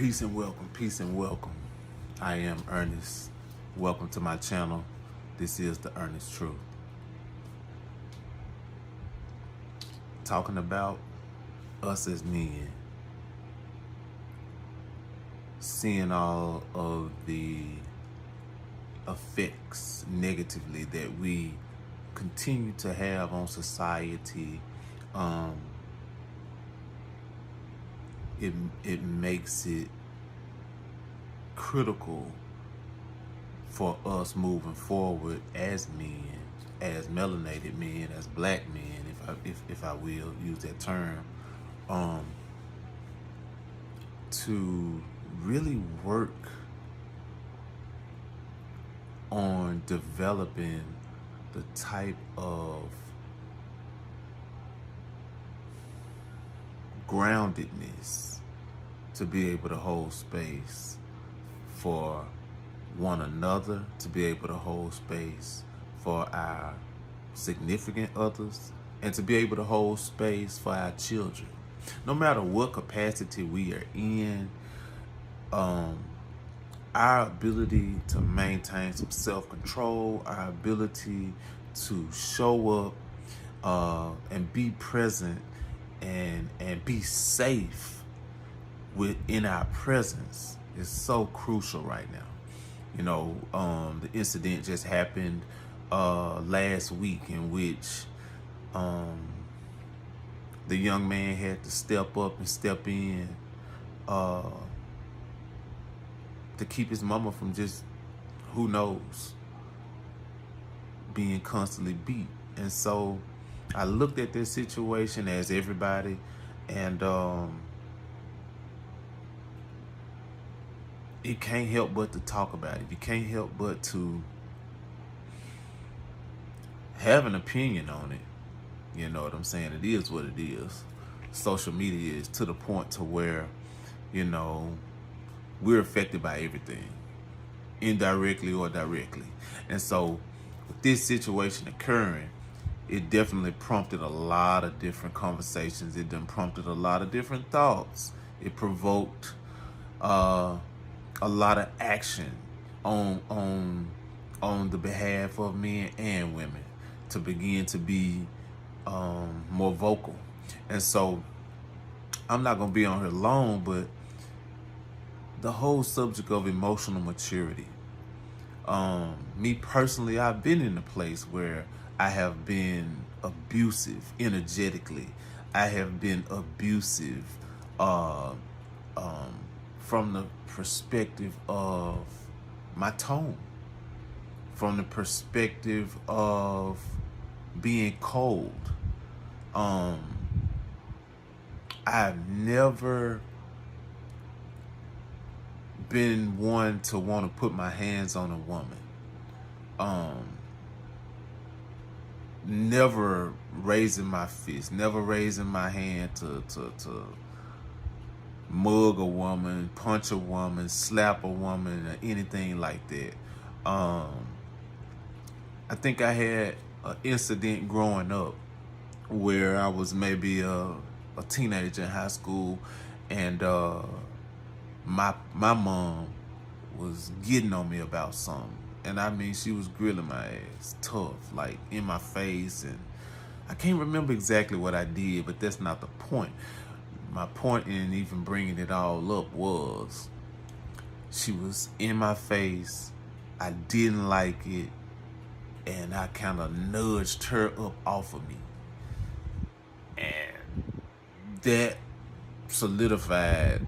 Peace and welcome, peace and welcome. I am Ernest. Welcome to my channel. This is the Ernest Truth. Talking about us as men, seeing all of the effects negatively that we continue to have on society. It makes it critical for us moving forward as men, as melanated men, as black men, if I will use that term, to really work on developing the type of groundedness to be able to hold space for one another, to be able to hold space for our significant others, and to be able to hold space for our children. No matter what capacity we are in, our ability to maintain some self-control, our ability to show up and be present and be safe within our presence is so crucial right now. You know, the incident just happened last week in which the young man had to step up and step in to keep his mama from just, who knows, being constantly beat. And so I looked at this situation as everybody, and you can't help but to talk about it. You can't help but to have an opinion on it. You know what I'm saying? It is what it is. Social media is to the point to where, you know, we're affected by everything, indirectly or directly. And so with this situation occurring, it definitely prompted a lot of different conversations. It done prompted a lot of different thoughts. It provoked a lot of action on the behalf of men and women to begin to be more vocal. And so I'm not gonna be on here long, but the whole subject of emotional maturity. Me personally, I've been in a place where I have been abusive energetically. I have been abusive from the perspective of my tone, from the perspective of being cold. I've never been one to want to put my hands on a woman. Never raising my fist, never raising my hand to mug a woman, punch a woman, slap a woman, or anything like that. I think I had an incident growing up where I was maybe a teenager in high school, and my mom was getting on me about something. And I mean, she was grilling my ass tough, like in my face. And I can't remember exactly what I did, but that's not the point. My point in even bringing it all up was she was in my face. I didn't like it. And I kind of nudged her up off of me. And that solidified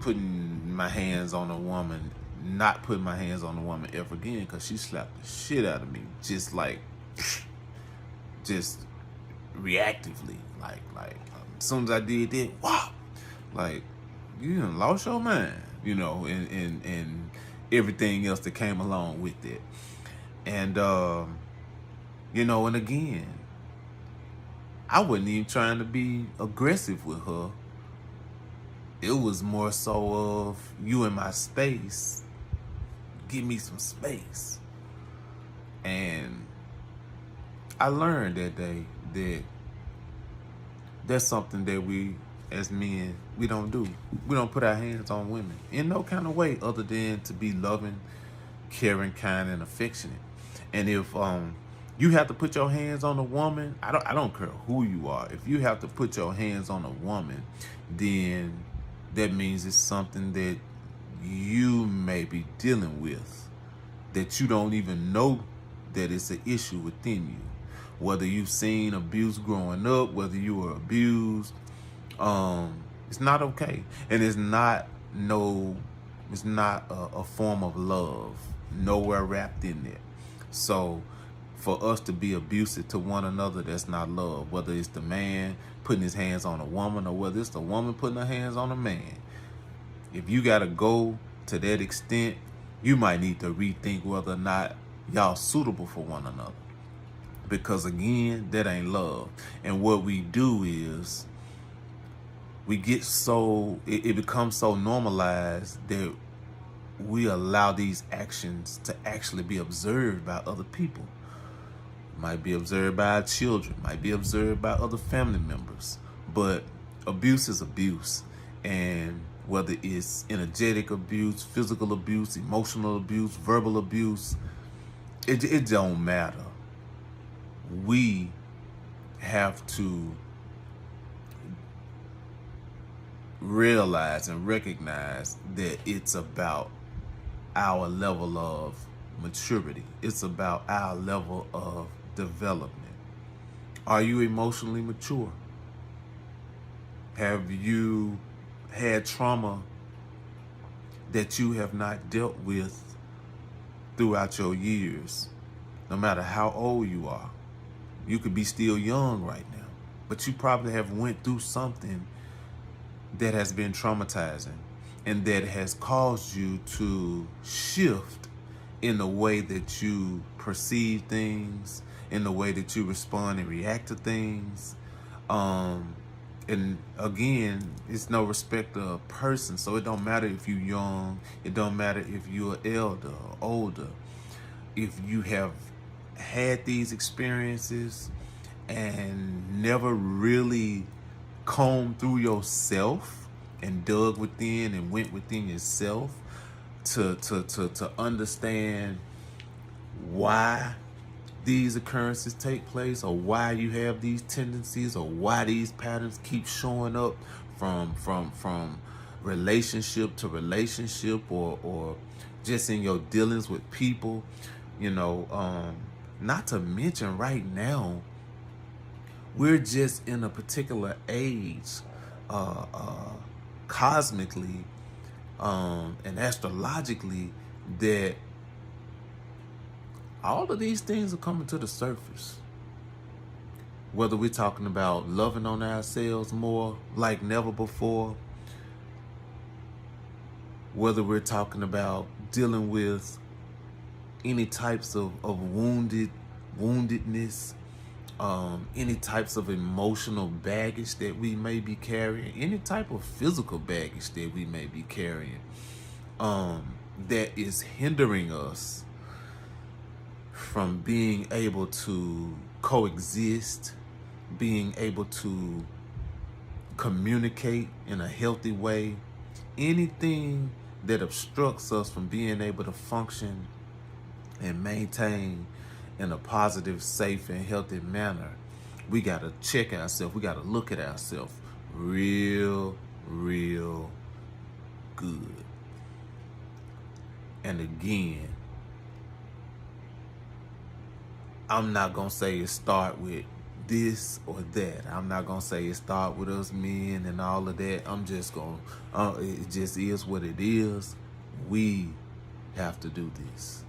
putting my hands on a woman, not putting my hands on a woman ever again, because she slapped the shit out of me, just reactively, like as soon as I did that, wow, like, you done lost your mind, you know, and everything else that came along with it. And you know, and again, I wasn't even trying to be aggressive with her. It was more so of, you in my space, give me some space. And I learned that day that that's something that we as men, we don't do. We don't put our hands on women in no kind of way other than to be loving, caring, kind, and affectionate. And if you have to put your hands on a woman, I don't care who you are. If you have to put your hands on a woman, then that means it's something that you may be dealing with that you don't even know that it's an issue within you. Whether you've seen abuse growing up, whether you were abused, it's not okay. And it's not a form of love. Nowhere wrapped in there. So for us to be abusive to one another, that's not love. Whether it's the man putting his hands on a woman or whether it's the woman putting her hands on a man. If you got to go to that extent, you might need to rethink whether or not y'all suitable for one another. Because again, that ain't love. And what we do is we get so, it becomes so normalized that we allow these actions to actually be observed by other people. Might be observed by our children, might be observed by other family members. But abuse is abuse. And whether it's energetic abuse, physical abuse, emotional abuse, verbal abuse, it don't matter. We have to realize and recognize that it's about our level of maturity. It's about our level of development. Are you emotionally mature? Have you had trauma that you have not dealt with throughout your years? No matter how old you are. You could be still young right now, but you probably have went through something that has been traumatizing and that has caused you to shift in the way that you perceive things, in the way that you respond and react to things. And again, it's no respect of person, so it don't matter if you're young, it don't matter if you're elder or older. If you have had these experiences and never really combed through yourself and dug within and went within yourself to understand why these occurrences take place, or why you have these tendencies, or why these patterns keep showing up from relationship to relationship, or just in your dealings with people, not to mention right now, we're just in a particular age, cosmically, and astrologically, that all of these things are coming to the surface. Whether we're talking about loving on ourselves more like never before, whether we're talking about dealing with any types of woundedness, any types of emotional baggage that we may be carrying, any type of physical baggage that we may be carrying, that is hindering us from being able to coexist, being able to communicate in a healthy way. Anything that obstructs us from being able to function and maintain in a positive, safe, and healthy manner, we got to check ourselves. We got to look at ourselves real good. And again, I'm not going to say it start with this or that. I'm not going to say it start with us men and all of that. I'm just going to, it just is what it is. We have to do this.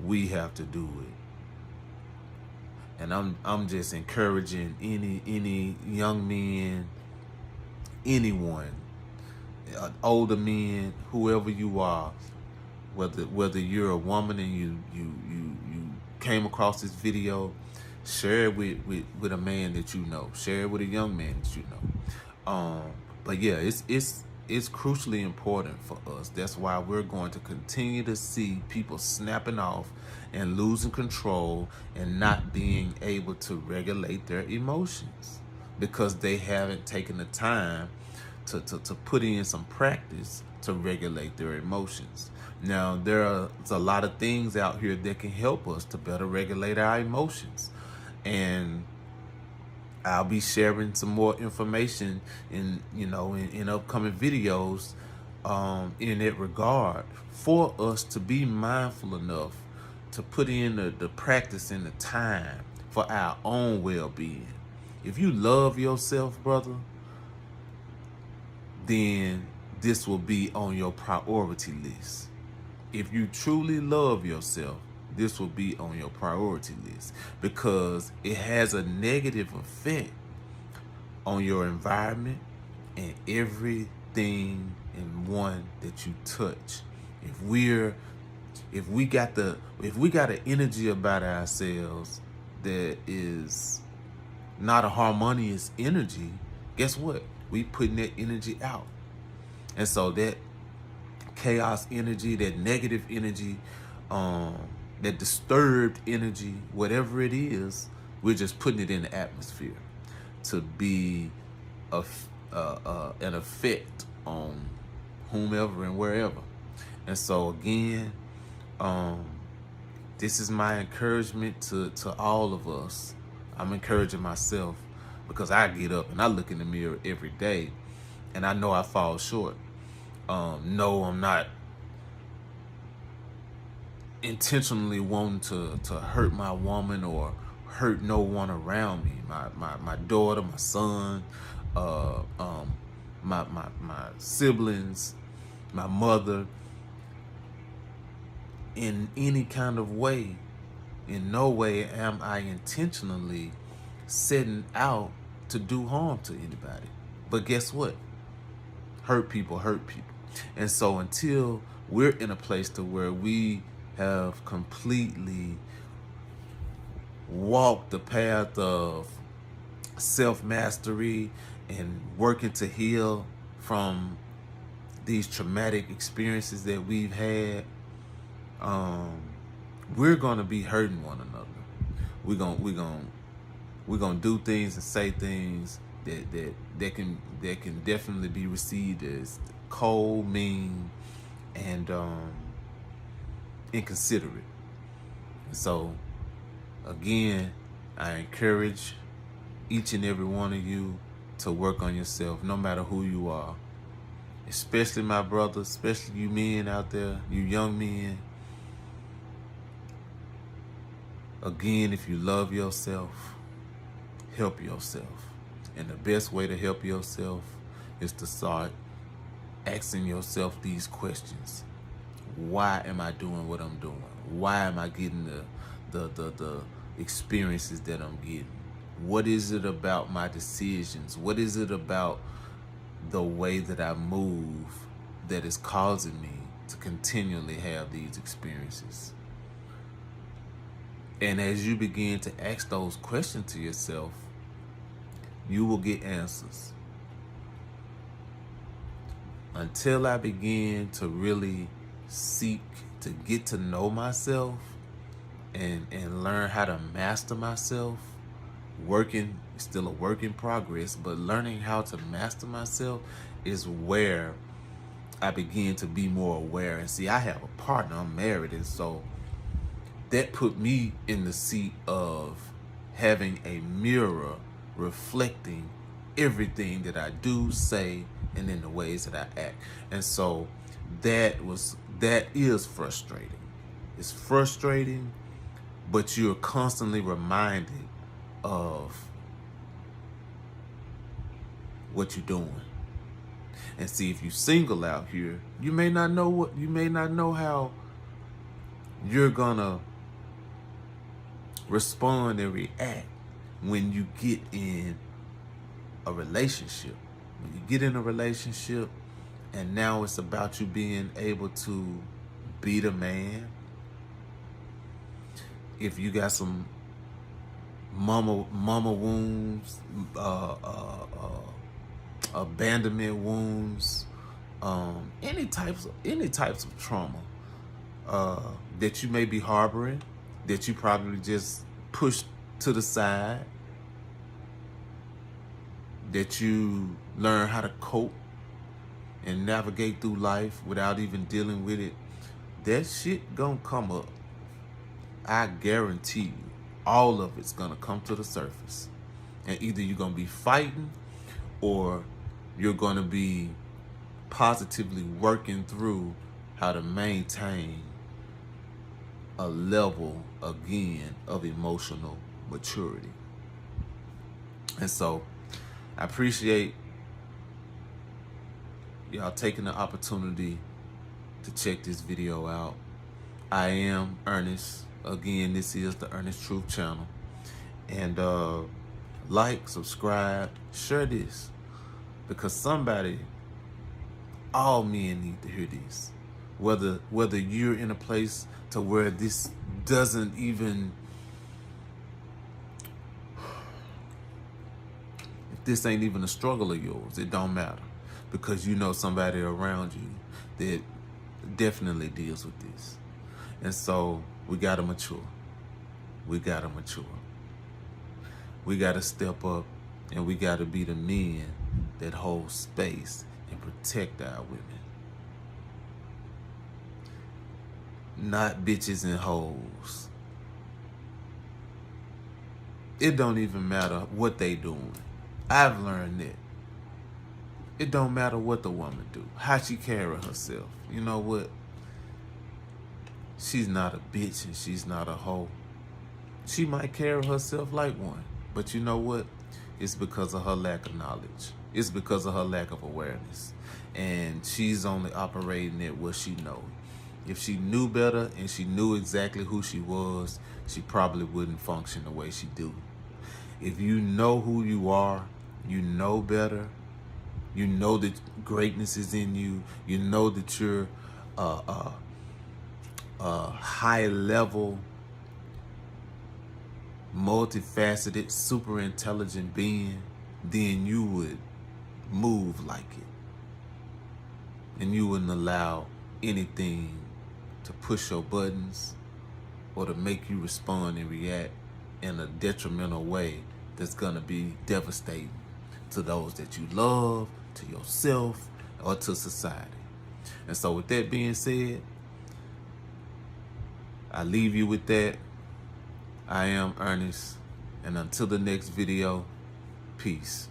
We have to do it. And I'm just encouraging any young men, anyone, older men, whoever you are, whether you're a woman and you came across this video, share it with a man that you know. Share it with a young man that you know. But yeah, it's crucially important for us. That's why we're going to continue to see people snapping off and losing control and not being able to regulate their emotions. because they haven't taken the time to put in some practice to regulate their emotions. Now, there's a lot of things out here that can help us to better regulate our emotions. And I'll be sharing some more information in upcoming videos in that regard, for us to be mindful enough to put in the practice and the time for our own well-being. If you love yourself, brother, then this will be on your priority list. If you truly love yourself, this will be on your priority list, because it has a negative effect on your environment and everything in one that you touch. If we got an energy about ourselves that is not a harmonious energy, guess what? We putting that energy out. And so that chaos energy, that negative energy, that disturbed energy, whatever it is, we're just putting it in the atmosphere to be an effect on whomever and wherever. And so again, this is my encouragement to all of us. I'm encouraging myself, because I get up and I look in the mirror every day and I know I fall short. No, I'm not intentionally wanting to hurt my woman or hurt no one around me. My daughter, my son, my siblings, my mother, in any kind of way. In no way am I intentionally setting out to do harm to anybody. But guess what? Hurt people hurt people. And so until we're in a place to where we have completely walked the path of self-mastery and working to heal from these traumatic experiences that we've had, we're gonna be hurting one another. We're gonna do things and say things that can definitely be received as cold, mean, and inconsiderate. And so again, I encourage each and every one of you to work on yourself, no matter who you are. Especially my brothers, especially you men out there, you young men. Again, if you love yourself, help yourself. And the best way to help yourself is to start asking yourself these questions. Why am I doing what I'm doing? Why am I getting the experiences that I'm getting? What is it about my decisions? What is it about the way that I move that is causing me to continually have these experiences? And as you begin to ask those questions to yourself, you will get answers. Until I begin to really seek to get to know myself and learn how to master myself, still a work in progress, but learning how to master myself is where I begin to be more aware. And see, I have a partner, I'm married, and so that put me in the seat of having a mirror reflecting everything that I do, say, and in the ways that I act. And so that is frustrating. It's frustrating, but you're constantly reminded of what you're doing. And see, if you single out here, you may not know how you're gonna respond and react when you get in a relationship. When you get in a relationship and now it's about you being able to be the man. If you got some mama wounds, abandonment wounds, any types of trauma that you may be harboring, that you probably just pushed to the side, that you learn how to cope and navigate through life without even dealing with it, that shit gonna come up. I guarantee you, all of it's gonna come to the surface. And either you're gonna be fighting or you're gonna be positively working through how to maintain a level again of emotional maturity. And so I appreciate y'all taking the opportunity to check this video out. I am Ernest. Again, this is the Ernest Truth channel. And like, subscribe, share this, because somebody, all men need to hear this. Whether you're in a place to where this doesn't even, if this ain't even a struggle of yours, it don't matter, because you know somebody around you that definitely deals with this. And so we gotta mature. We gotta mature. We gotta step up, and we gotta be the men that hold space and protect our women. Not bitches and hoes. It don't even matter what they doing. I've learned that. It don't matter what the woman do, how she carry herself. You know what? She's not a bitch and she's not a hoe. She might carry herself like one, but you know what? It's because of her lack of knowledge. It's because of her lack of awareness. And she's only operating at what she knows. If she knew better and she knew exactly who she was, she probably wouldn't function the way she do. If you know who you are, you know better, you know that greatness is in you, you know that you're a high level, multifaceted, super intelligent being, then you would move like it. And you wouldn't allow anything to push your buttons or to make you respond and react in a detrimental way that's gonna be devastating to those that you love, to yourself, or to society. And so with that being said, I leave you with that. I am Ernest, and until the next video, peace.